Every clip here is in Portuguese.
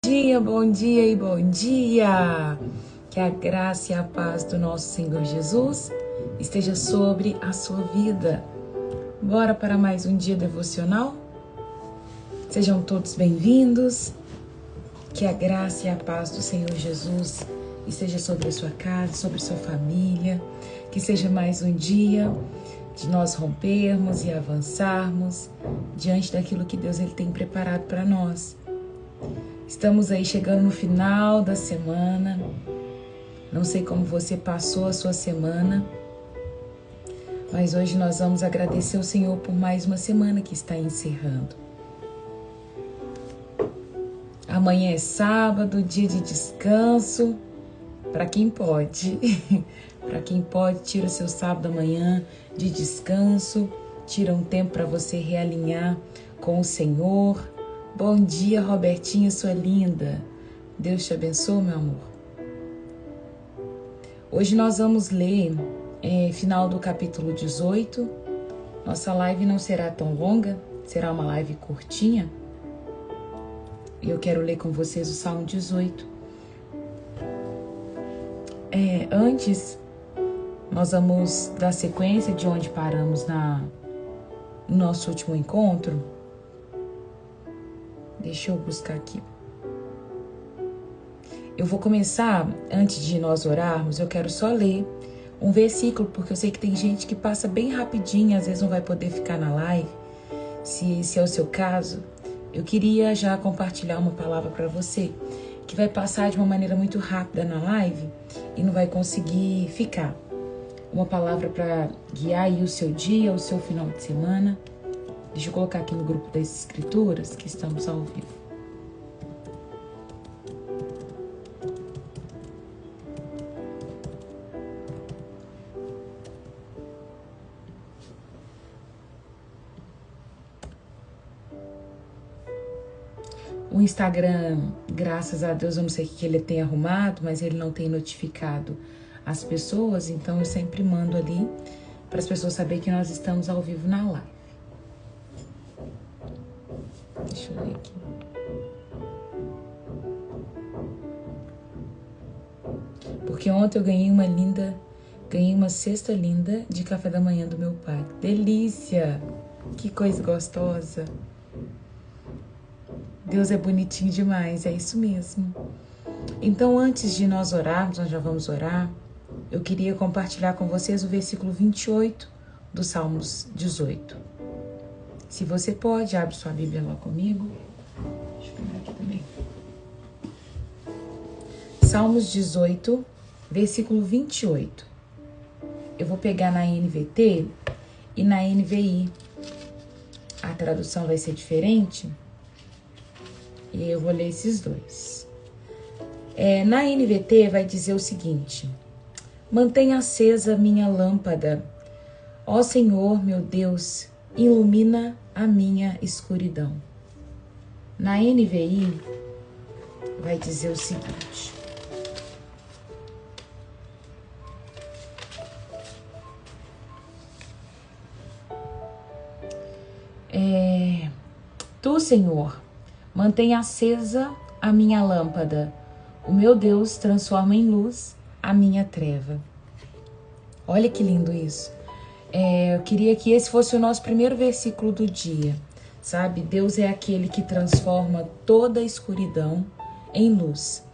Bom dia e bom dia! Que a graça e a paz do nosso Senhor Jesus esteja sobre a sua vida. Bora para mais um dia devocional? Sejam todos bem-vindos. Que a graça e a paz do Senhor Jesus esteja sobre a sua casa, sobre a sua família. Que seja mais um dia de nós rompermos e avançarmos diante daquilo que Deus ele tem preparado para nós. Estamos aí chegando no final da semana. Não sei como você passou a sua semana, mas hoje nós vamos agradecer ao Senhor por mais uma semana que está encerrando. Amanhã é sábado, dia de descanso, para quem pode. Para quem pode, tira o seu sábado amanhã de descanso, tira um tempo para você realinhar com o Senhor. Bom dia, Robertinha, sua linda. Deus te abençoe, meu amor. Hoje nós vamos ler final do capítulo 18. Nossa live não será tão longa, será uma live curtinha. E eu quero ler com vocês o Salmo 18. Antes, nós vamos dar sequência de onde paramos no nosso último encontro. Deixa eu buscar aqui. Eu vou começar, antes de nós orarmos, eu quero só ler um versículo, porque eu sei que tem gente que passa bem rapidinho, às vezes não vai poder ficar na live. Se é o seu caso, eu queria já compartilhar uma palavra para você, que vai passar de uma maneira muito rápida na live e não vai conseguir ficar. Uma palavra para guiar aí o seu dia, o seu final de semana. Deixa eu colocar aqui no grupo das escrituras que estamos ao vivo. O Instagram, graças a Deus, eu não sei o que ele tem arrumado, mas ele não tem notificado as pessoas, então eu sempre mando ali para as pessoas saberem que nós estamos ao vivo na live. Deixa eu ler aqui. Porque ontem eu ganhei uma cesta linda de café da manhã do meu pai. Delícia! Que coisa gostosa! Deus é bonitinho demais, é isso mesmo. Então, antes de nós orarmos, nós já vamos orar, eu queria compartilhar com vocês o versículo 28 do Salmos 18. Se você pode, abre sua Bíblia lá comigo. Deixa eu pegar aqui também. Salmos 18, versículo 28. Eu vou pegar na NVT e na NVI. A tradução vai ser diferente. E eu vou ler esses dois. Na NVT vai dizer o seguinte: mantenha acesa minha lâmpada. Ó Senhor, meu Deus, ilumina a minha escuridão. Na NVI vai dizer o seguinte: Tu, Senhor, mantenha acesa a minha lâmpada. O meu Deus transforma em luz a minha treva. Olha que lindo isso. Eu queria que esse fosse o nosso primeiro versículo do dia, sabe? Deus é aquele que transforma toda a escuridão em luz.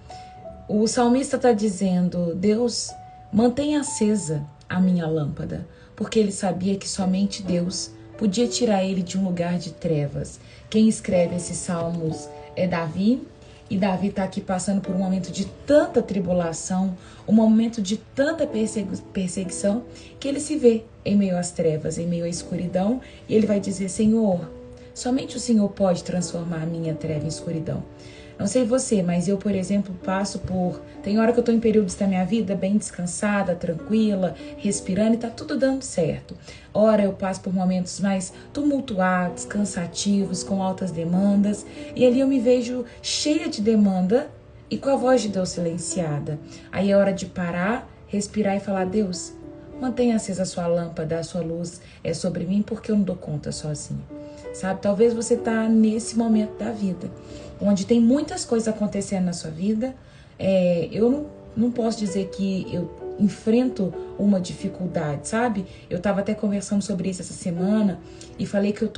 O salmista está dizendo: Deus, mantenha acesa a minha lâmpada, porque ele sabia que somente Deus podia tirar ele de um lugar de trevas. Quem escreve esses salmos é Davi, e Davi está aqui passando por um momento de tanta tribulação, um momento de tanta perseguição, que ele se vê em meio às trevas, em meio à escuridão, e ele vai dizer: Senhor, somente o Senhor pode transformar a minha treva em escuridão. Não sei você, mas eu, por exemplo, tem hora que eu estou em períodos da minha vida bem descansada, tranquila, respirando, e tá tudo dando certo. Ora, eu passo por momentos mais tumultuados, cansativos, com altas demandas, e ali eu me vejo cheia de demanda e com a voz de Deus silenciada. Aí é hora de parar, respirar e falar: Deus, mantenha acesa a sua lâmpada, a sua luz é sobre mim, porque eu não dou conta sozinha. sabe? Talvez você tá nesse momento da vida, onde tem muitas coisas acontecendo na sua vida. Eu não posso dizer que eu enfrento uma dificuldade, sabe? Eu tava até conversando sobre isso essa semana e falei que eu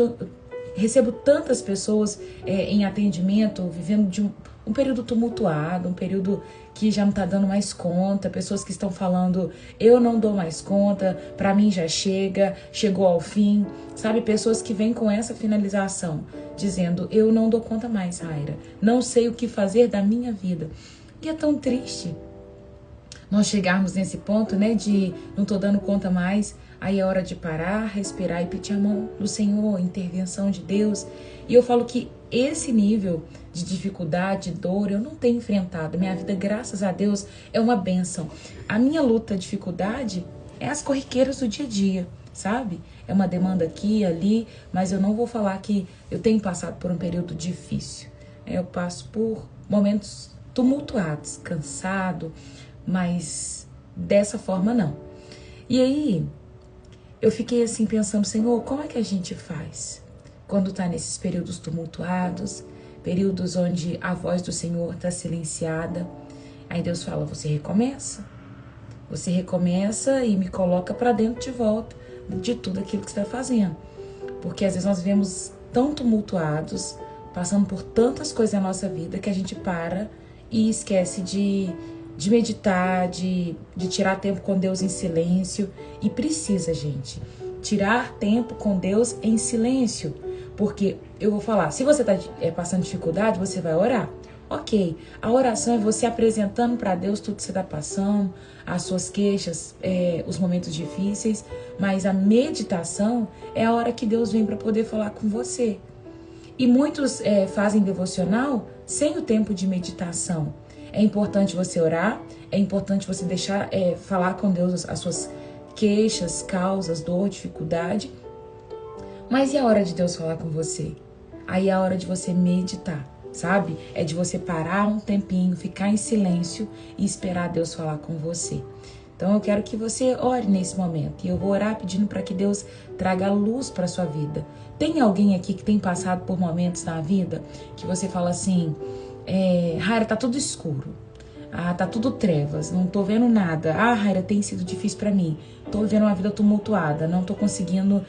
recebo tantas pessoas em atendimento, vivendo de um período tumultuado, um período que já não tá dando mais conta, pessoas que estão falando, eu não dou mais conta, pra mim já chega, chegou ao fim, sabe? Pessoas que vêm com essa finalização, dizendo, eu não dou conta mais, Raira, não sei o que fazer da minha vida. E é tão triste nós chegarmos nesse ponto, né, de não tô dando conta mais. Aí é hora de parar, respirar e pedir a mão do Senhor, intervenção de Deus. E eu falo que esse nível de dificuldade, de dor, eu não tenho enfrentado. Minha vida, graças a Deus, é uma bênção. A minha luta, dificuldade, é as corriqueiras do dia a dia, sabe? É uma demanda aqui e ali, mas eu não vou falar que eu tenho passado por um período difícil. Eu passo por momentos tumultuados, cansado, mas dessa forma não. E aí, eu fiquei assim pensando, Senhor, como é que a gente faz quando tá nesses períodos tumultuados, períodos onde a voz do Senhor tá silenciada? Aí Deus fala, você recomeça e me coloca para dentro de volta de tudo aquilo que você está fazendo. Porque às vezes nós vivemos tão tumultuados, passando por tantas coisas na nossa vida que a gente para e esquece de meditar, de tirar tempo com Deus em silêncio. E precisa, gente, tirar tempo com Deus em silêncio. Porque eu vou falar, se você está passando dificuldade, você vai orar. Ok, a oração é você apresentando para Deus tudo que você está passando, as suas queixas, os momentos difíceis. Mas a meditação é a hora que Deus vem para poder falar com você. E muitos fazem devocional sem o tempo de meditação. É importante você orar, é importante você deixar falar com Deus as suas queixas, causas, dor, dificuldade. Mas e a hora de Deus falar com você? Aí é a hora de você meditar, sabe? É de você parar um tempinho, ficar em silêncio e esperar Deus falar com você. Então eu quero que você ore nesse momento. E eu vou orar pedindo para que Deus traga luz para a sua vida. Tem alguém aqui que tem passado por momentos na vida que você fala assim, Raira, tá tudo escuro. Tá tudo trevas, não tô vendo nada. Raira, tem sido difícil para mim. Tô vivendo uma vida tumultuada, não tô conseguindo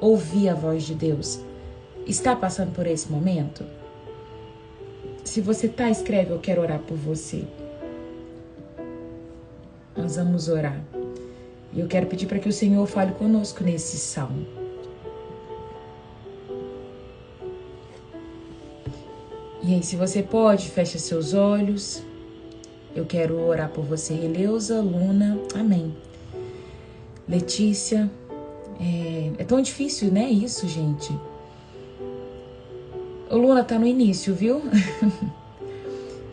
ouvir a voz de Deus. Está passando por esse momento? Se você tá, escreve, eu quero orar por você. Nós vamos orar. E eu quero pedir para que o Senhor fale conosco nesse salmo. E aí, se você pode, fecha seus olhos. Eu quero orar por você, Eleusa, Luna, amém. Letícia, é tão difícil, né, isso, gente? O Luna tá no início, viu?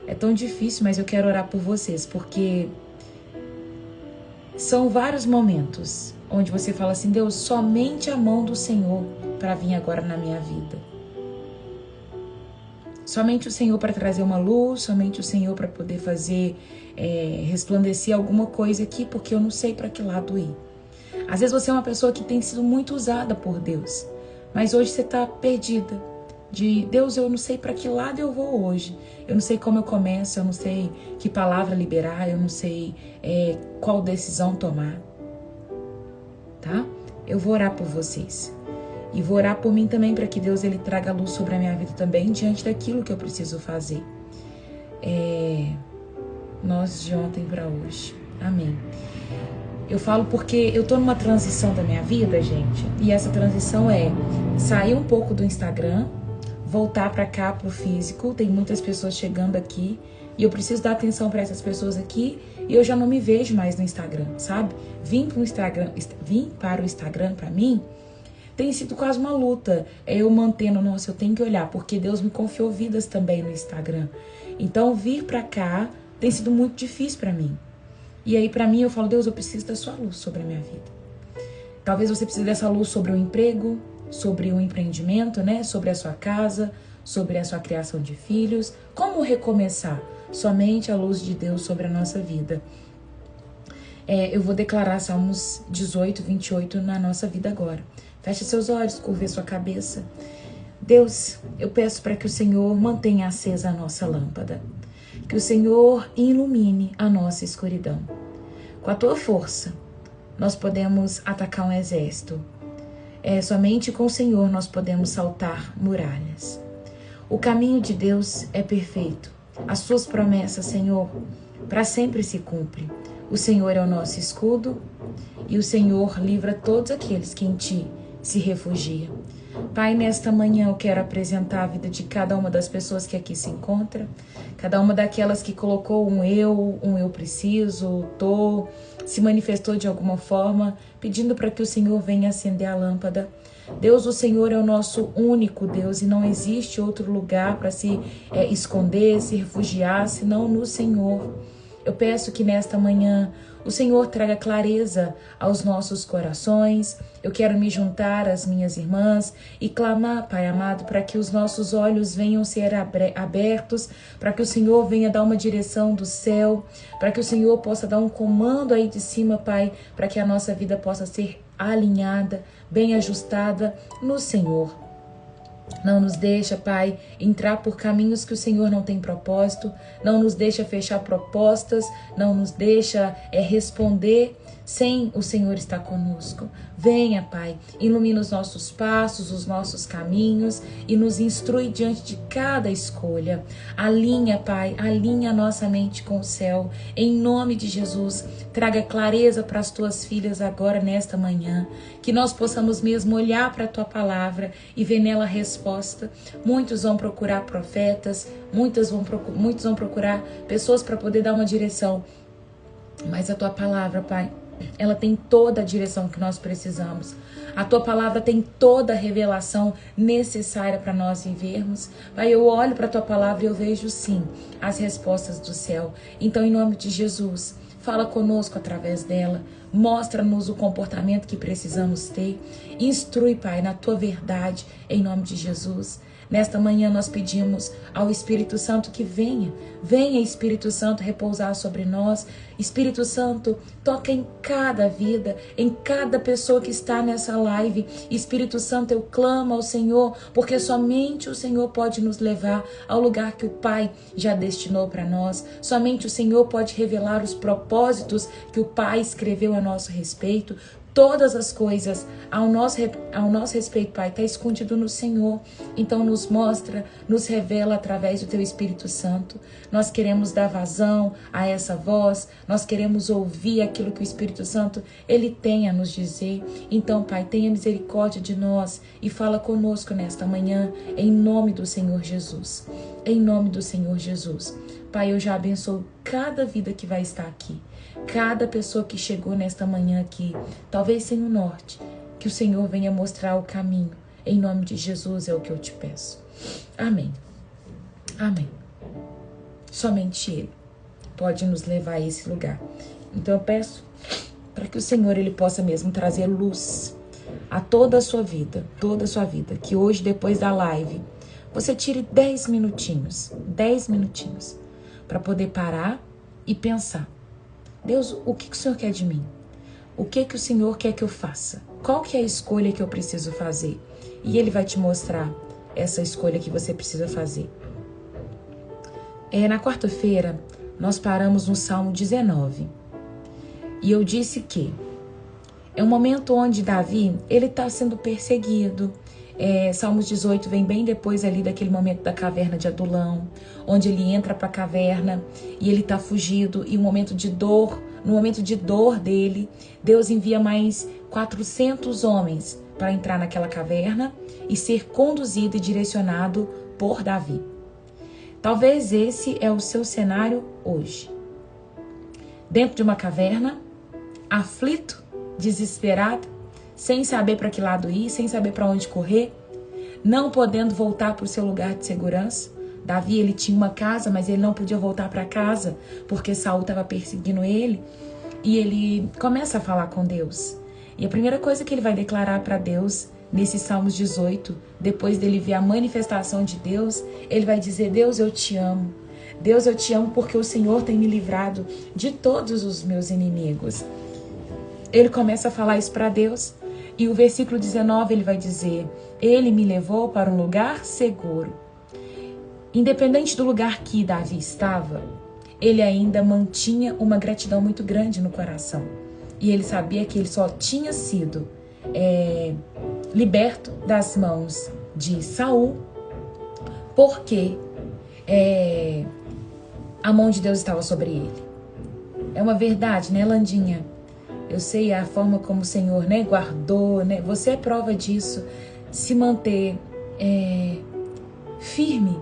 É tão difícil, mas eu quero orar por vocês, porque são vários momentos onde você fala assim, Deus, somente a mão do Senhor para vir agora na minha vida. Somente o Senhor para trazer uma luz, somente o Senhor para poder fazer resplandecer alguma coisa aqui, porque eu não sei para que lado ir. Às vezes você é uma pessoa que tem sido muito usada por Deus, mas hoje você está perdida. Deus, eu não sei para que lado eu vou hoje. Eu não sei como eu começo, eu não sei que palavra liberar, eu não sei qual decisão tomar. Tá? Eu vou orar por vocês. E vou orar por mim também para que Deus ele traga luz sobre a minha vida também diante daquilo que eu preciso fazer. Nós de ontem para hoje. Amém. Eu falo porque eu tô numa transição da minha vida, gente. E essa transição é sair um pouco do Instagram, voltar para cá pro físico. Tem muitas pessoas chegando aqui e eu preciso dar atenção para essas pessoas aqui. E eu já não me vejo mais no Instagram, sabe? Vir para o Instagram para mim tem sido quase uma luta. Eu mantendo, nossa, eu tenho que olhar, porque Deus me confiou vidas também no Instagram. Então, vir pra cá tem sido muito difícil pra mim. E aí, pra mim, eu falo, Deus, eu preciso da sua luz sobre a minha vida. Talvez você precise dessa luz sobre o emprego, sobre o empreendimento, né? Sobre a sua casa, sobre a sua criação de filhos. Como recomeçar? Somente a luz de Deus sobre a nossa vida. Eu vou declarar Salmos 18, 28 na nossa vida agora. Feche seus olhos, curve sua cabeça. Deus, eu peço para que o Senhor mantenha acesa a nossa lâmpada. Que o Senhor ilumine a nossa escuridão. Com a tua força, nós podemos atacar um exército. Somente com o Senhor nós podemos saltar muralhas. O caminho de Deus é perfeito. As suas promessas, Senhor, para sempre se cumprem. O Senhor é o nosso escudo e o Senhor livra todos aqueles que em Ti se refugiam. Pai, nesta manhã eu quero apresentar a vida de cada uma das pessoas que aqui se encontra, cada uma daquelas que colocou um eu preciso, se manifestou de alguma forma, pedindo para que o Senhor venha acender a lâmpada. Deus, o Senhor é o nosso único Deus e não existe outro lugar para se esconder, se refugiar, senão no Senhor. Eu peço que nesta manhã o Senhor traga clareza aos nossos corações. Eu quero me juntar às minhas irmãs e clamar, Pai amado, para que os nossos olhos venham ser abertos, para que o Senhor venha dar uma direção do céu, para que o Senhor possa dar um comando aí de cima, Pai, para que a nossa vida possa ser alinhada, bem ajustada no Senhor. Não nos deixa, Pai, entrar por caminhos que o Senhor não tem propósito, não nos deixa fechar propostas, não nos deixa responder sem o Senhor estar conosco. Venha, Pai, ilumina os nossos passos, os nossos caminhos e nos instrui diante de cada escolha. Alinha, Pai, alinha a nossa mente com o céu. Em nome de Jesus, traga clareza para as tuas filhas agora, nesta manhã, que nós possamos mesmo olhar para a tua palavra e ver nela a resposta. Muitos vão procurar profetas, muitos vão procurar pessoas para poder dar uma direção, mas a tua palavra, Pai, ela tem toda a direção que nós precisamos. A tua palavra tem toda a revelação necessária para nós vivermos. Pai, eu olho para a tua palavra e eu vejo sim as respostas do céu. Então, em nome de Jesus, fala conosco através dela. Mostra-nos o comportamento que precisamos ter. Instrui, Pai, na tua verdade, em nome de Jesus. Nesta manhã nós pedimos ao Espírito Santo que venha. Venha, Espírito Santo, repousar sobre nós. Espírito Santo, toca em cada vida, em cada pessoa que está nessa live. Espírito Santo, eu clamo ao Senhor, porque somente o Senhor pode nos levar ao lugar que o Pai já destinou para nós. Somente o Senhor pode revelar os propósitos que o Pai escreveu a nosso respeito. Todas as coisas ao nosso respeito, Pai, está escondido no Senhor. Então nos mostra, nos revela através do Teu Espírito Santo. Nós queremos dar vazão a essa voz, nós queremos ouvir aquilo que o Espírito Santo, Ele tem a nos dizer. Então, Pai, tenha misericórdia de nós e fala conosco nesta manhã, em nome do Senhor Jesus. Em nome do Senhor Jesus. Pai, eu já abençoo cada vida que vai estar aqui. Cada pessoa que chegou nesta manhã aqui, talvez sem o norte, que o Senhor venha mostrar o caminho. Em nome de Jesus é o que eu te peço. Amém. Amém. Somente Ele pode nos levar a esse lugar. Então eu peço para que o Senhor Ele possa mesmo trazer luz a toda a sua vida, que hoje, depois da live, você tire 10 minutinhos, para poder parar e pensar. Deus, o que o Senhor quer de mim? O que o Senhor quer que eu faça? Qual que é a escolha que eu preciso fazer? E Ele vai te mostrar essa escolha que você precisa fazer. Na quarta-feira, nós paramos no Salmo 19. E eu disse que é um momento onde Davi, ele está sendo perseguido. Salmos 18 vem bem depois ali daquele momento da caverna de Adulão, onde ele entra para a caverna e ele está fugido, e no momento de dor dele, Deus envia mais 400 homens para entrar naquela caverna e ser conduzido e direcionado por Davi. Talvez esse é o seu cenário hoje. Dentro de uma caverna, aflito, desesperado, sem saber para que lado ir, sem saber para onde correr, não podendo voltar para o seu lugar de segurança. Davi, ele tinha uma casa, mas ele não podia voltar para casa, porque Saul estava perseguindo ele, e ele começa a falar com Deus. E a primeira coisa que ele vai declarar para Deus, nesse Salmos 18, depois dele ver a manifestação de Deus, ele vai dizer: Deus, eu te amo. Deus, eu te amo porque o Senhor tem me livrado de todos os meus inimigos. Ele começa a falar isso para Deus. E o versículo 19 ele vai dizer: ele me levou para um lugar seguro. Independente do lugar que Davi estava, ele ainda mantinha uma gratidão muito grande no coração. E ele sabia que ele só tinha sido liberto das mãos de Saul porque a mão de Deus estava sobre ele. É uma verdade, né, Landinha? Eu sei a forma como o Senhor, né, guardou, né? Você é prova disso. Se manter firme,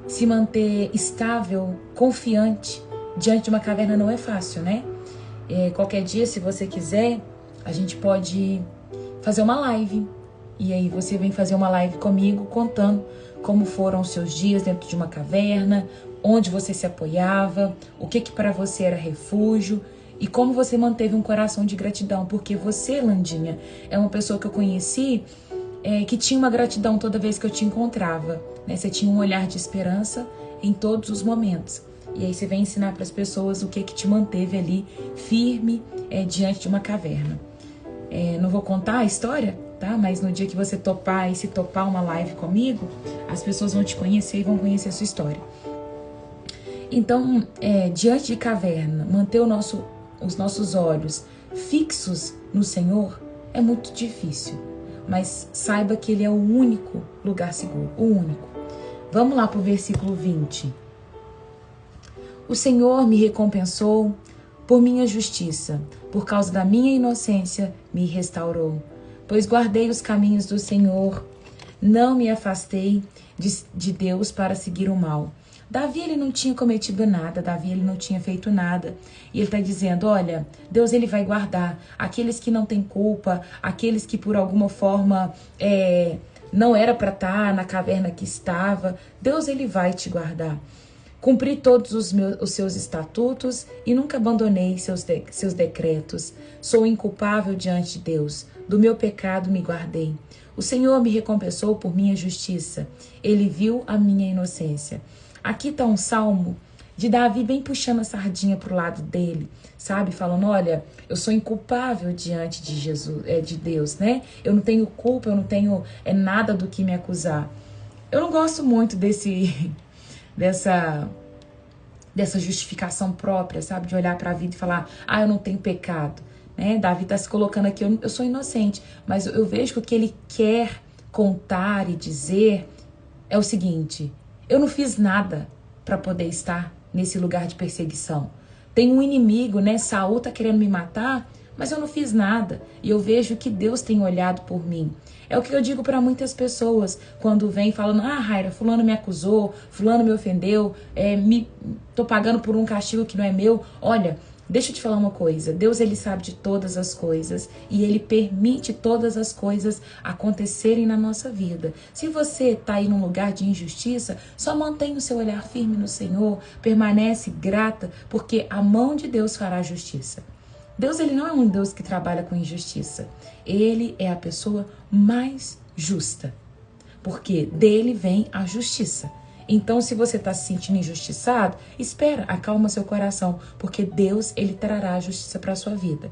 se manter estável, confiante diante de uma caverna não é fácil, né? Qualquer dia, se você quiser, a gente pode fazer uma live. E aí você vem fazer uma live comigo contando como foram os seus dias dentro de uma caverna, onde você se apoiava, o que para você era refúgio e como você manteve um coração de gratidão. Porque você, Landinha, é uma pessoa que eu conheci que tinha uma gratidão toda vez que eu te encontrava, né? Você tinha um olhar de esperança em todos os momentos. E aí você vem ensinar para as pessoas o que te manteve ali firme diante de uma caverna. Não vou contar a história, tá? Mas no dia que você topar e se topar uma live comigo, as pessoas vão te conhecer e vão conhecer a sua história. Então, diante de caverna, manter os nossos olhos fixos no Senhor é muito difícil. Mas saiba que Ele é o único lugar seguro, o único. Vamos lá para o versículo 20. O Senhor me recompensou por minha justiça, por causa da minha inocência me restaurou. Pois guardei os caminhos do Senhor, não me afastei de Deus para seguir o mal. Davi, ele não tinha cometido nada, Davi, ele não tinha feito nada. E ele está dizendo, olha, Deus, ele vai guardar aqueles que não têm culpa, aqueles que por alguma forma não era para estar na caverna que estava. Deus, ele vai te guardar. Cumpri todos os seus estatutos e nunca abandonei seus decretos. Sou inculpável diante de Deus. Do meu pecado me guardei. O Senhor me recompensou por minha justiça. Ele viu a minha inocência. Aqui está um salmo de Davi bem puxando a sardinha para o lado dele, sabe? Falando, olha, eu sou inculpável diante de Jesus, de Deus, né? Eu não tenho culpa, eu não tenho nada do que me acusar. Eu não gosto muito dessa justificação própria, sabe? De olhar para a vida e falar, eu não tenho pecado, né? Davi está se colocando aqui, eu sou inocente, mas eu vejo que o que ele quer contar e dizer é o seguinte: eu não fiz nada para poder estar nesse lugar de perseguição. Tem um inimigo, né? Saul tá querendo me matar, mas eu não fiz nada. E eu vejo que Deus tem olhado por mim. É o que eu digo para muitas pessoas quando vem falando, Raira, fulano me acusou, fulano me ofendeu, tô pagando por um castigo que não é meu. Olha, deixa eu te falar uma coisa, Deus, ele sabe de todas as coisas e ele permite todas as coisas acontecerem na nossa vida. Se você está aí num lugar de injustiça, só mantenha o seu olhar firme no Senhor, permanece grata, porque a mão de Deus fará justiça. Deus, ele não é um Deus que trabalha com injustiça. Ele é a pessoa mais justa, porque dele vem a justiça. Então, se você está se sentindo injustiçado, espera, acalma seu coração, porque Deus, ele trará a justiça para a sua vida.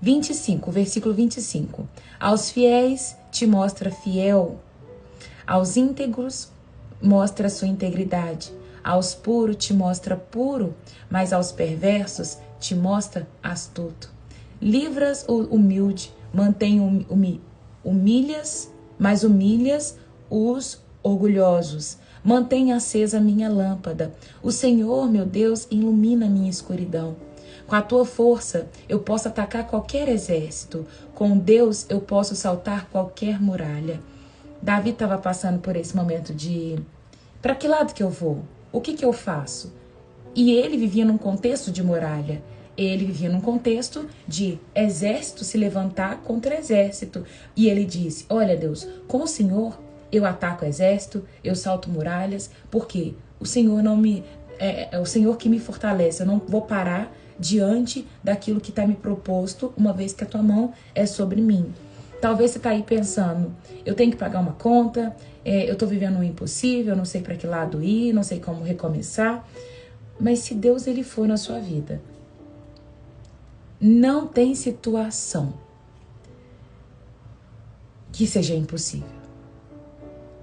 25, versículo 25. Aos fiéis te mostra fiel, aos íntegros mostra a sua integridade, aos puros te mostra puro, mas aos perversos te mostra astuto. Livras o humilde, mantém humilhas os orgulhosos. Mantém acesa a minha lâmpada. O Senhor, meu Deus, ilumina a minha escuridão. Com a tua força, eu posso atacar qualquer exército. Com Deus, eu posso saltar qualquer muralha. Davi estava passando por esse momento de... para que lado que eu vou? O que eu faço? E ele vivia num contexto de muralha. Ele vivia num contexto de exército se levantar contra exército. E ele disse, olha Deus, com o Senhor eu ataco exército, eu salto muralhas, porque o Senhor não me... é o Senhor que me fortalece. Eu não vou parar diante daquilo que está me proposto, uma vez que a tua mão é sobre mim. Talvez você está aí pensando, eu tenho que pagar uma conta, eu estou vivendo um impossível, eu não sei para que lado ir, não sei como recomeçar. Mas se Deus, ele for na sua vida, não tem situação que seja impossível.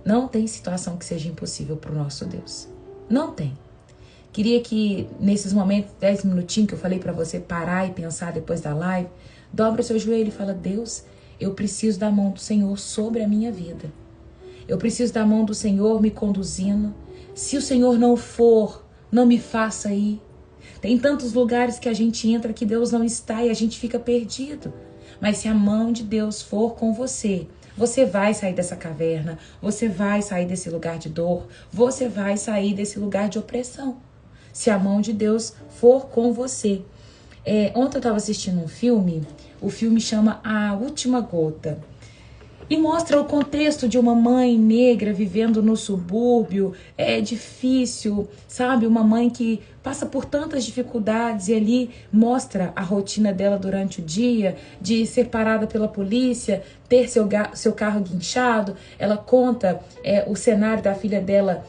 Não tem situação que seja impossível para o nosso Deus. Não tem. Queria que nesses momentos, 10 minutinhos que eu falei para você parar e pensar depois da live, dobra o seu joelho e fala: Deus, eu preciso da mão do Senhor sobre a minha vida. Eu preciso da mão do Senhor me conduzindo. Se o Senhor não for, não me faça ir. Tem tantos lugares que a gente entra que Deus não está e a gente fica perdido. Mas se a mão de Deus for com você, você vai sair dessa caverna, você vai sair desse lugar de dor, você vai sair desse lugar de opressão. Se a mão de Deus for com você. Ontem eu estava assistindo um filme, o filme chama A Última Gota. E mostra o contexto de uma mãe negra vivendo no subúrbio. É difícil, sabe? Uma mãe que passa por tantas dificuldades e ali mostra a rotina dela durante o dia, de ser parada pela polícia, ter seu carro guinchado. Ela conta o cenário da filha dela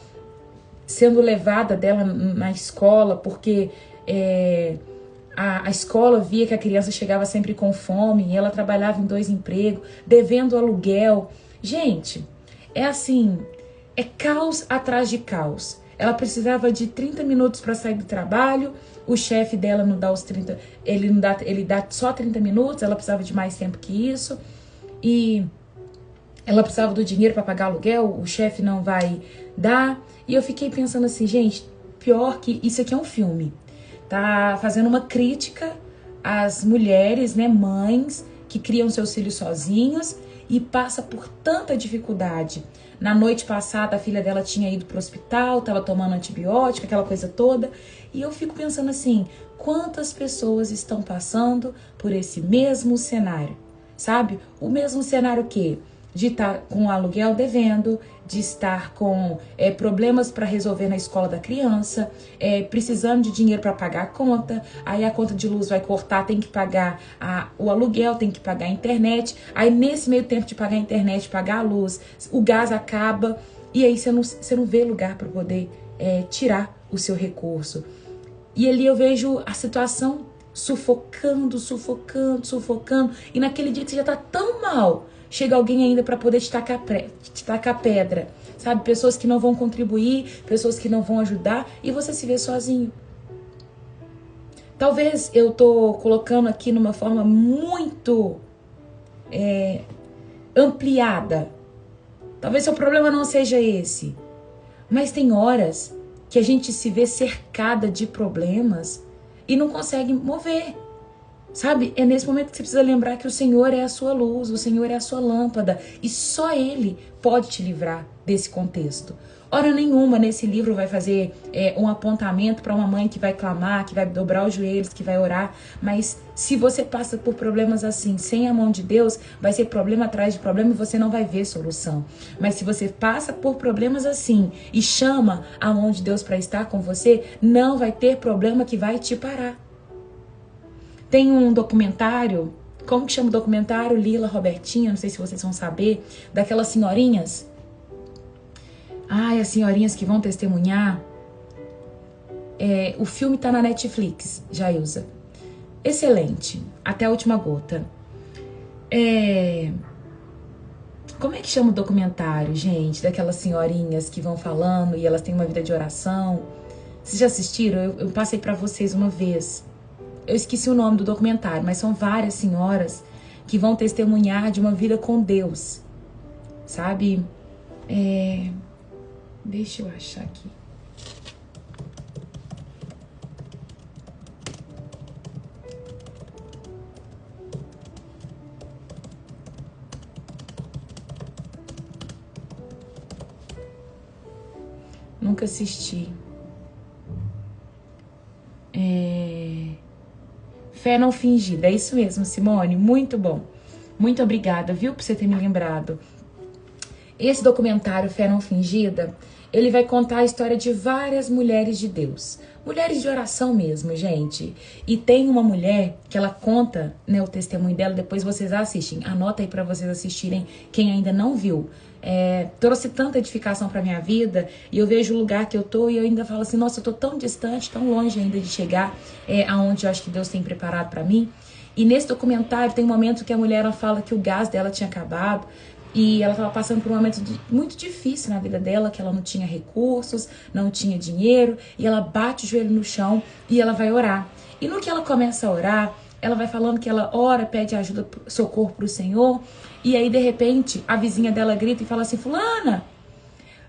sendo levada dela na escola, porque a escola via que a criança chegava sempre com fome e ela trabalhava em 2 empregos, devendo aluguel. Gente, é assim, é caos atrás de caos. Ela precisava de 30 minutos para sair do trabalho, o chefe dela não dá os 30, ele dá só 30 minutos, ela precisava de mais tempo que isso. E ela precisava do dinheiro para pagar aluguel, o chefe não vai dar. E eu fiquei pensando assim, gente, pior que isso aqui é um filme. Tá fazendo uma crítica às mulheres, né, mães, que criam seus filhos sozinhos e passa por tanta dificuldade. Na noite passada, a filha dela tinha ido pro hospital, estava tomando antibiótico, aquela coisa toda. E eu fico pensando assim, quantas pessoas estão passando por esse mesmo cenário, sabe? O mesmo cenário que de estar com o aluguel devendo, de estar com problemas para resolver na escola da criança, precisando de dinheiro para pagar a conta, aí a conta de luz vai cortar, tem que pagar o aluguel, tem que pagar a internet, aí nesse meio tempo de pagar a internet, pagar a luz, o gás acaba, e aí você não vê lugar para poder tirar o seu recurso. E ali eu vejo a situação sufocando, e naquele dia que você já está tão mal, chega alguém ainda para poder te tacar pedra, sabe? Pessoas que não vão contribuir, pessoas que não vão ajudar e você se vê sozinho. Talvez eu tô colocando aqui numa forma muito ampliada. Talvez seu problema não seja esse. Mas tem horas que a gente se vê cercada de problemas e não consegue mover. Sabe, é nesse momento que você precisa lembrar que o Senhor é a sua luz, o Senhor é a sua lâmpada e só Ele pode te livrar desse contexto. Hora nenhuma nesse livro vai fazer um apontamento para uma mãe que vai clamar, que vai dobrar os joelhos, que vai orar, mas se você passa por problemas assim, sem a mão de Deus, vai ser problema atrás de problema e você não vai ver solução. Mas se você passa por problemas assim e chama a mão de Deus para estar com você, não vai ter problema que vai te parar. Tem um documentário, como que chama o documentário? Lila, Robertinha, não sei se vocês vão saber, daquelas senhorinhas. Ai, as senhorinhas que vão testemunhar. O filme tá na Netflix, Jailza. Excelente, até a última gota. Como é que chama o documentário, gente? Daquelas senhorinhas que vão falando e elas têm uma vida de oração. Vocês já assistiram? Eu passei pra vocês uma vez. Eu esqueci o nome do documentário, mas são várias senhoras que vão testemunhar de uma vida com Deus, sabe? Deixa eu achar aqui. Nunca assisti. Fé não fingida, é isso mesmo, Simone, muito bom. Muito obrigada, viu, por você ter me lembrado. Esse documentário, Fé Não Fingida, ele vai contar a história de várias mulheres de Deus. Mulheres de oração mesmo, gente. E tem uma mulher que ela conta, né, o testemunho dela, depois vocês assistem. Anota aí pra vocês assistirem, quem ainda não viu. Trouxe tanta edificação pra minha vida, e eu vejo o lugar que eu tô, e eu ainda falo assim, nossa, eu tô tão distante, tão longe ainda de chegar aonde eu acho que Deus tem preparado pra mim. E nesse documentário tem um momento que a mulher ela fala que o gás dela tinha acabado, E ela estava passando por um momento muito difícil na vida dela, que ela não tinha recursos, não tinha dinheiro, e ela bate o joelho no chão e ela vai orar. E no que ela começa a orar, ela vai falando que ela ora, pede ajuda, socorro pro Senhor, e aí de repente a vizinha dela grita e fala assim: fulana,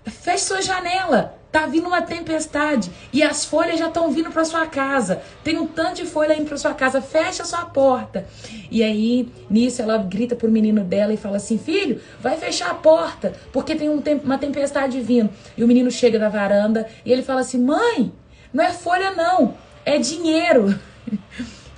feche sua janela, tá vindo uma tempestade e as folhas já estão vindo para sua casa. Tem um tanto de folha indo para sua casa, fecha sua porta. E aí, nisso, ela grita pro menino dela e fala assim: filho, vai fechar a porta, porque tem uma tempestade vindo. E o menino chega da varanda e ele fala assim: mãe, não é folha não, é dinheiro.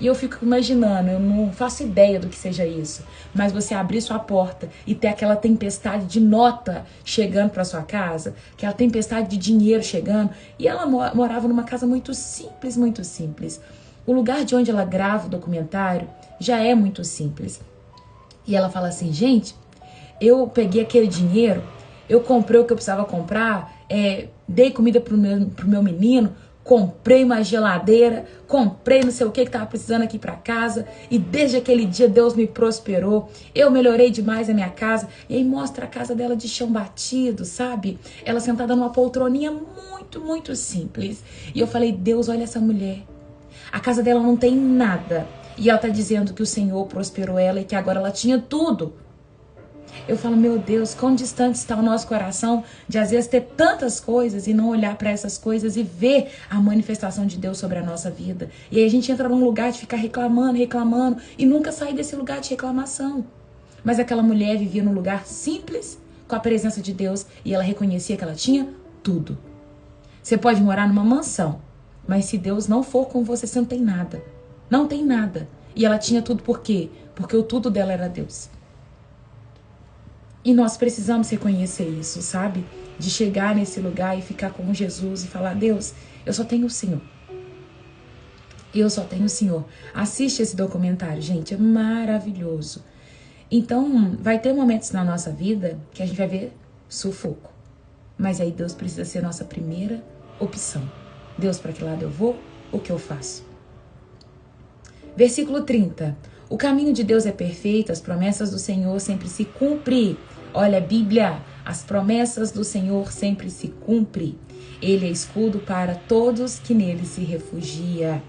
E eu fico imaginando, eu não faço ideia do que seja isso, mas você abrir sua porta e ter aquela tempestade de nota chegando para sua casa, aquela tempestade de dinheiro chegando, e ela morava numa casa muito simples, muito simples. O lugar de onde ela grava o documentário já é muito simples. E ela fala assim: gente, eu peguei aquele dinheiro, eu comprei o que eu precisava comprar, dei comida pro meu menino, comprei uma geladeira, comprei não sei o que tava precisando aqui pra casa, e desde aquele dia Deus me prosperou, eu melhorei demais a minha casa. E aí mostra a casa dela de chão batido, sabe? Ela sentada numa poltroninha muito, muito simples. E eu falei: Deus, olha essa mulher, a casa dela não tem nada, e ela tá dizendo que o Senhor prosperou ela e que agora ela tinha tudo. Eu falo: meu Deus, quão distante está o nosso coração de às vezes ter tantas coisas e não olhar para essas coisas e ver a manifestação de Deus sobre a nossa vida. E aí a gente entra num lugar de ficar reclamando, reclamando e nunca sair desse lugar de reclamação. Mas aquela mulher vivia num lugar simples, com a presença de Deus, e ela reconhecia que ela tinha tudo. Você pode morar numa mansão, mas se Deus não for com você, você não tem nada. Não tem nada. E ela tinha tudo por quê? Porque o tudo dela era Deus. E nós precisamos reconhecer isso, sabe? De chegar nesse lugar e ficar com Jesus e falar: Deus, eu só tenho o Senhor. Eu só tenho o Senhor. Assiste esse documentário, gente, é maravilhoso. Então, vai ter momentos na nossa vida que a gente vai ver sufoco. Mas aí Deus precisa ser a nossa primeira opção. Deus, para que lado eu vou? O que eu faço? Versículo 30. O caminho de Deus é perfeito, as promessas do Senhor sempre se cumprem. Olha a Bíblia, as promessas do Senhor sempre se cumprem. Ele é escudo para todos que nele se refugia.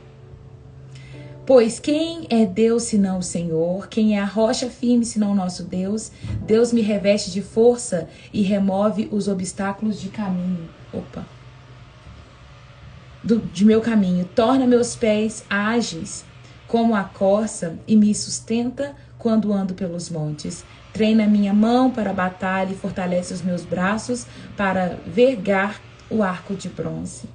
Pois quem é Deus senão o Senhor? Quem é a rocha firme senão o nosso Deus? Deus me reveste de força e remove os obstáculos de caminho. De meu caminho. Torna meus pés ágeis como a corça e me sustenta quando ando pelos montes. Treina minha mão para a batalha e fortalece os meus braços para vergar o arco de bronze.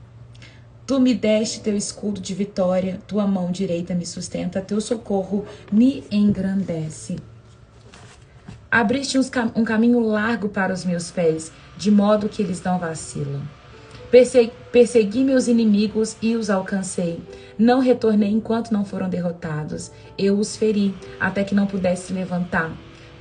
Tu me deste teu escudo de vitória, tua mão direita me sustenta, teu socorro me engrandece. Abriste um caminho largo para os meus pés, de modo que eles não vacilam. Persegui meus inimigos e os alcancei. Não retornei enquanto não foram derrotados. Eu os feri, até que não pudesse se levantar.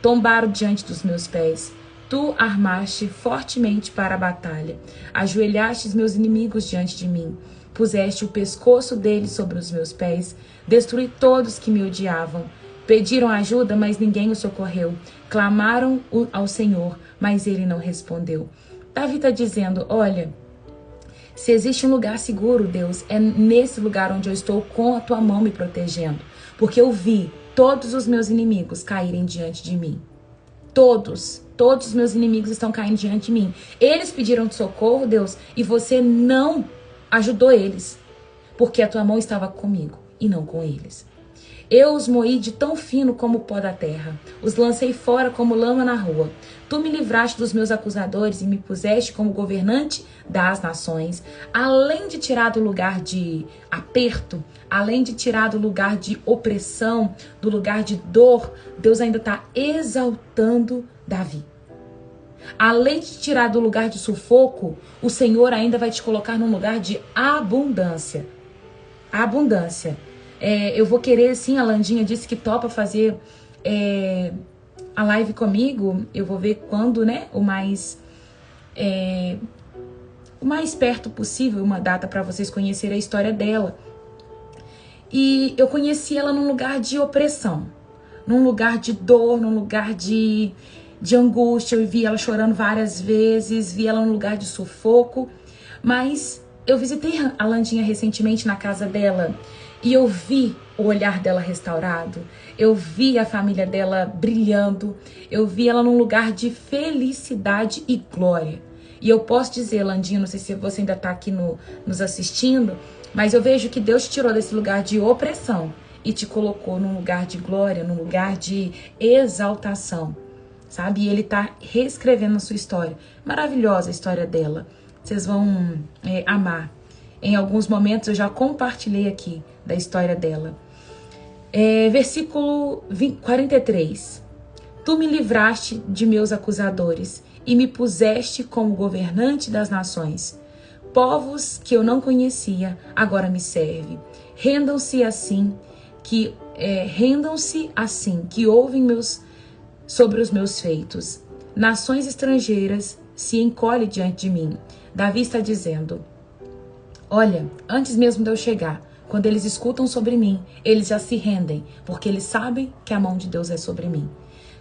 Tombaram diante dos meus pés. Tu armaste fortemente para a batalha. Ajoelhaste meus inimigos diante de mim. Puseste o pescoço deles sobre os meus pés. Destruí todos que me odiavam. Pediram ajuda, mas ninguém os socorreu. Clamaram ao Senhor, mas ele não respondeu. Davi está dizendo: olha, se existe um lugar seguro, Deus, é nesse lugar onde eu estou com a tua mão me protegendo. Porque eu vi todos os meus inimigos caírem diante de mim. Todos os meus inimigos estão caindo diante de mim. Eles pediram socorro, Deus, e você não ajudou eles. Porque a tua mão estava comigo e não com eles. Eu os moí de tão fino como o pó da terra. Os lancei fora como lama na rua. Tu me livraste dos meus acusadores e me puseste como governante das nações. Além de tirar do lugar de aperto, além de tirar do lugar de opressão, do lugar de dor, Deus ainda está exaltando Davi. Além de tirar do lugar de sufoco, o Senhor ainda vai te colocar num lugar de abundância. Abundância. Eu vou querer, sim, a Landinha disse que topa fazer a live comigo. Eu vou ver quando, né, o mais perto possível, uma data para vocês conhecerem a história dela. E eu conheci ela num lugar de opressão, num lugar de dor, num lugar de de angústia, eu vi ela chorando várias vezes, vi ela num lugar de sufoco, mas eu visitei a Landinha recentemente na casa dela e eu vi o olhar dela restaurado, eu vi a família dela brilhando, eu vi ela num lugar de felicidade e glória. E eu posso dizer, Landinha, não sei se você ainda está aqui nos assistindo, mas eu vejo que Deus te tirou desse lugar de opressão e te colocou num lugar de glória, num lugar de exaltação, sabe? E Ele está reescrevendo a sua história. Maravilhosa a história dela. Vocês vão amar. Em alguns momentos eu já compartilhei aqui da história dela. Versículo 43. Tu me livraste de meus acusadores e me puseste como governante das nações. Povos que eu não conhecia agora me servem. Rendam-se assim que ouvem sobre os meus feitos. Nações estrangeiras se encolhem diante de mim. Davi está dizendo: olha, antes mesmo de eu chegar, quando eles escutam sobre mim, eles já se rendem, porque eles sabem que a mão de Deus é sobre mim.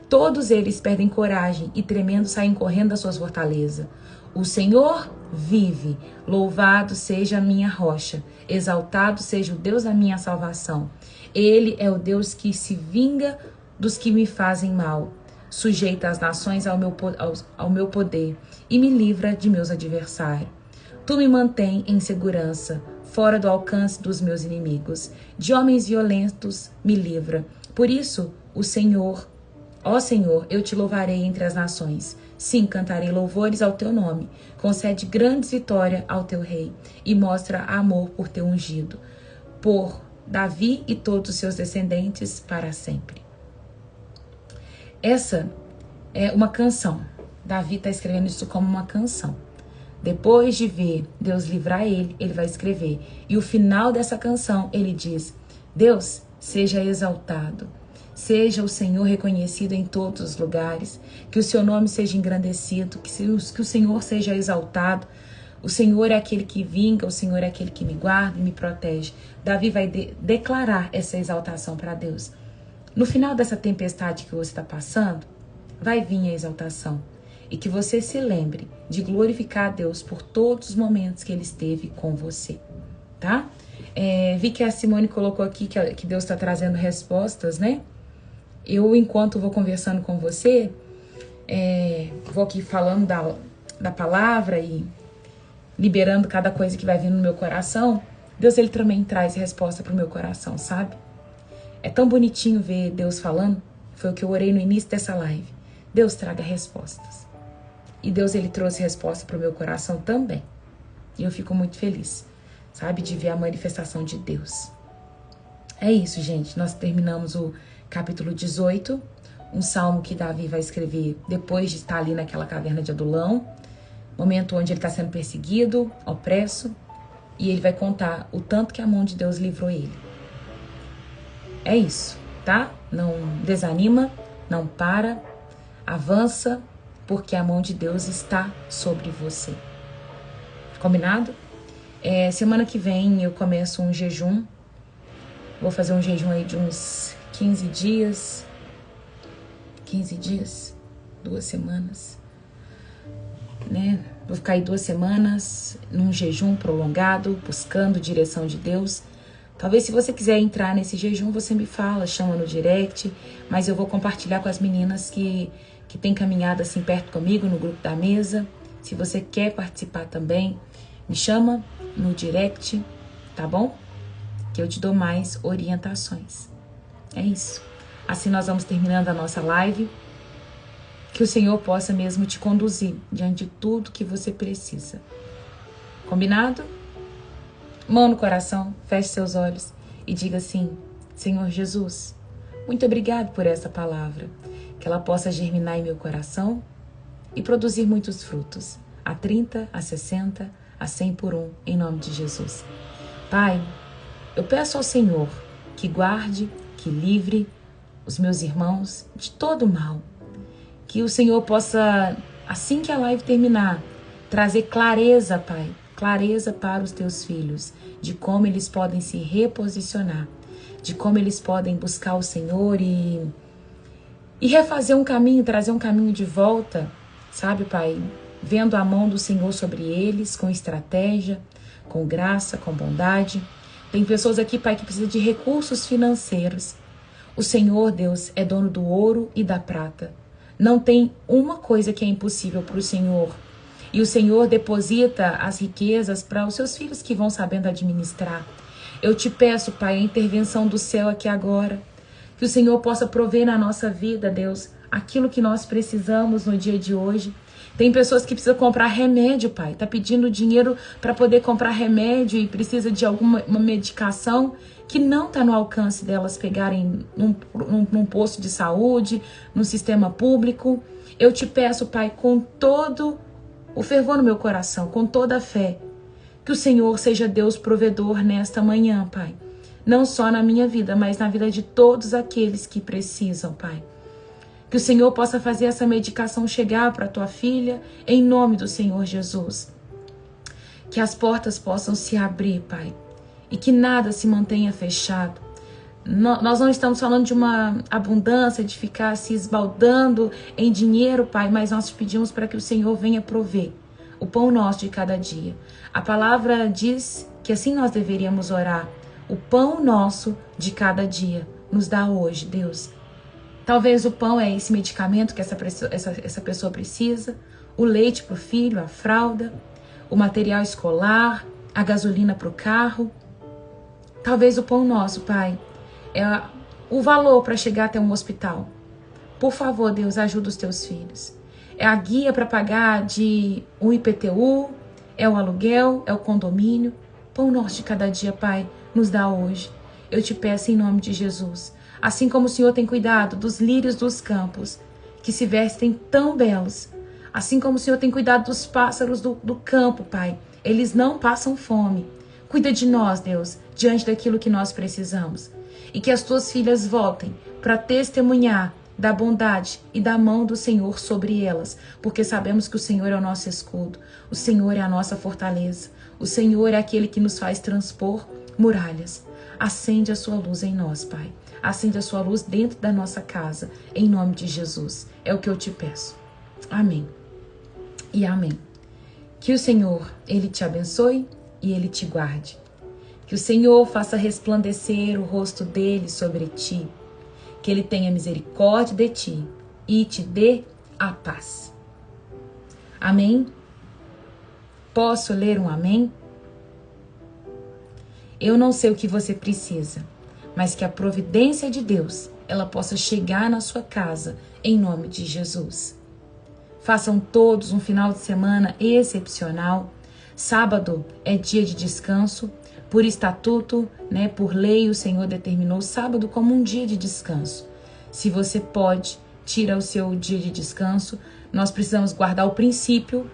Todos eles perdem coragem e tremendo saem correndo das suas fortalezas. O Senhor vive, louvado seja a minha rocha, exaltado seja o Deus da minha salvação. Ele é o Deus que se vinga dos que me fazem mal, sujeita as nações ao meu poder e me livra de meus adversários. Tu me mantém em segurança, fora do alcance dos meus inimigos. De homens violentos me livra. Por isso, ó Senhor, eu te louvarei entre as nações. Sim, cantarei louvores ao teu nome. Concede grandes vitórias ao teu rei e mostra amor por teu ungido, por Davi e todos os seus descendentes para sempre. Essa é uma canção. Davi está escrevendo isso como uma canção. Depois de ver Deus livrar ele, ele vai escrever. E o final dessa canção, ele diz: Deus, seja exaltado. Seja o Senhor reconhecido em todos os lugares. Que o seu nome seja engrandecido. Que o Senhor seja exaltado. O Senhor é aquele que vinga, o Senhor é aquele que me guarda e me protege. Davi vai declarar essa exaltação para Deus. No final dessa tempestade que você está passando, vai vir a exaltação. E que você se lembre de glorificar a Deus por todos os momentos que Ele esteve com você, tá? Vi que a Simone colocou aqui que Deus está trazendo respostas, né? Eu, enquanto vou conversando com você, vou aqui falando da palavra e liberando cada coisa que vai vindo no meu coração. Deus, Ele também traz resposta para o meu coração, sabe? É tão bonitinho ver Deus falando. Foi o que eu orei no início dessa live. Deus, traga respostas. E Deus, Ele trouxe resposta para o meu coração também. E eu fico muito feliz, sabe, de ver a manifestação de Deus. É isso, gente. Nós terminamos o capítulo 18, um salmo que Davi vai escrever depois de estar ali naquela caverna de Adulão, momento onde ele está sendo perseguido, opresso, e ele vai contar o tanto que a mão de Deus livrou ele. É isso, tá? Não desanima, não para, avança, porque a mão de Deus está sobre você. Combinado? Semana que vem eu começo um jejum. Vou fazer um jejum aí de uns 15 dias. 15 dias? 2 semanas. Né? Vou ficar aí 2 semanas num jejum prolongado, buscando direção de Deus. Talvez se você quiser entrar nesse jejum, você me fala, chama no direct. Mas eu vou compartilhar com as meninas que tem caminhado assim perto comigo no grupo da mesa. Se você quer participar também, me chama no direct, tá bom? Que eu te dou mais orientações. É isso. Assim nós vamos terminando a nossa live. Que o Senhor possa mesmo te conduzir diante de tudo que você precisa. Combinado? Mão no coração, feche seus olhos e diga assim: Senhor Jesus, muito obrigado por essa palavra. Que ela possa germinar em meu coração e produzir muitos frutos, a 30, a 60, a 100 por 1, em nome de Jesus. Pai, eu peço ao Senhor que guarde, que livre os meus irmãos de todo mal. Que o Senhor possa, assim que a live terminar, trazer clareza, Pai, clareza para os teus filhos, de como eles podem se reposicionar, de como eles podem buscar o Senhor e e refazer um caminho, trazer um caminho de volta, sabe, Pai? Vendo a mão do Senhor sobre eles, com estratégia, com graça, com bondade. Tem pessoas aqui, Pai, que precisam de recursos financeiros. O Senhor, Deus, é dono do ouro e da prata. Não tem uma coisa que é impossível para o Senhor. E o Senhor deposita as riquezas para os seus filhos que vão sabendo administrar. Eu te peço, Pai, a intervenção do céu aqui agora. Que o Senhor possa prover na nossa vida, Deus, aquilo que nós precisamos no dia de hoje. Tem pessoas que precisam comprar remédio, Pai. Tá pedindo dinheiro para poder comprar remédio e precisa de alguma medicação que não está no alcance delas pegarem num posto de saúde, no sistema público. Eu te peço, Pai, com todo o fervor no meu coração, com toda a fé, que o Senhor seja Deus provedor nesta manhã, Pai. Não só na minha vida, mas na vida de todos aqueles que precisam, Pai. Que o Senhor possa fazer essa medicação chegar para a tua filha, em nome do Senhor Jesus. Que as portas possam se abrir, Pai, e que nada se mantenha fechado. Nós não estamos falando de uma abundância, de ficar se esbaldando em dinheiro, Pai, mas nós pedimos para que o Senhor venha prover o pão nosso de cada dia. A palavra diz que assim nós deveríamos orar. O pão nosso de cada dia nos dá hoje, Deus. Talvez o pão é esse medicamento que essa pessoa precisa, o leite para o filho, a fralda, o material escolar, a gasolina para o carro. Talvez o pão nosso, Pai, é o valor para chegar até um hospital. Por favor, Deus, ajuda os teus filhos. É a guia para pagar de um IPTU, é o aluguel, é o condomínio. Pão nosso de cada dia, Pai, nos dá hoje. Eu te peço em nome de Jesus. Assim como o Senhor tem cuidado dos lírios dos campos, que se vestem tão belos. Assim como o Senhor tem cuidado dos pássaros do campo, Pai. Eles não passam fome. Cuida de nós, Deus, diante daquilo que nós precisamos. E que as tuas filhas voltem para testemunhar da bondade e da mão do Senhor sobre elas, porque sabemos que o Senhor é o nosso escudo, o Senhor é a nossa fortaleza, o Senhor é aquele que nos faz transpor muralhas. Acende a sua luz em nós, Pai. Acende a sua luz dentro da nossa casa, em nome de Jesus. É o que eu te peço. Amém. E amém. Que o Senhor, Ele te abençoe e Ele te guarde. Que o Senhor faça resplandecer o rosto dele sobre ti. Que Ele tenha misericórdia de ti e te dê a paz. Amém? Posso ler um amém? Eu não sei o que você precisa, mas que a providência de Deus, ela possa chegar na sua casa, em nome de Jesus. Façam todos um final de semana excepcional. Sábado é dia de descanso. Por estatuto, por lei, o Senhor determinou o sábado como um dia de descanso. Se você pode, tira o seu dia de descanso. Nós precisamos guardar o princípio,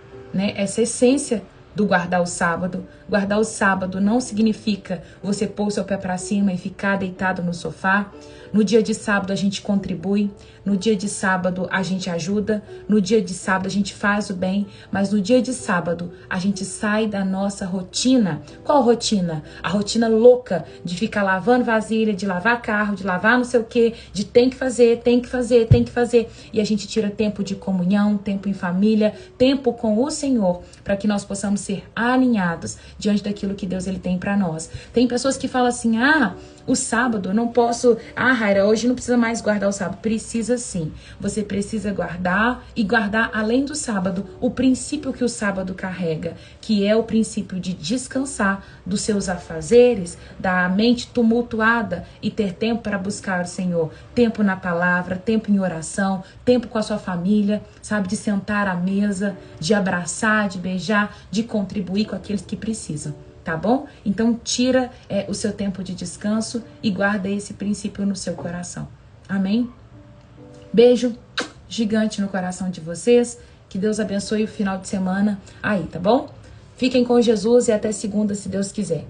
essa essência do guardar o sábado. Guardar o sábado não significa você pôr o seu pé para cima e ficar deitado no sofá. No dia de sábado a gente contribui, no dia de sábado a gente ajuda, no dia de sábado a gente faz o bem, mas no dia de sábado a gente sai da nossa rotina. Qual rotina? A rotina louca de ficar lavando vasilha, de lavar carro, de lavar não sei o quê, de tem que fazer. E a gente tira tempo de comunhão, tempo em família, tempo com o Senhor, para que nós possamos ser alinhados diante daquilo que Deus ele tem para nós. Tem pessoas que falam assim, o sábado eu não posso, Raira, hoje não precisa mais guardar o sábado. Precisa sim, você precisa guardar e guardar além do sábado o princípio que o sábado carrega, que é o princípio de descansar dos seus afazeres, da mente tumultuada e ter tempo para buscar o Senhor, tempo na palavra, tempo em oração, tempo com a sua família, sabe, de sentar à mesa, de abraçar, de beijar, de contribuir com aqueles que precisam. Tá bom? Então tira o seu tempo de descanso e guarda esse princípio no seu coração. Amém? Beijo gigante no coração de vocês. Que Deus abençoe o final de semana aí, tá bom? Fiquem com Jesus e até segunda, se Deus quiser.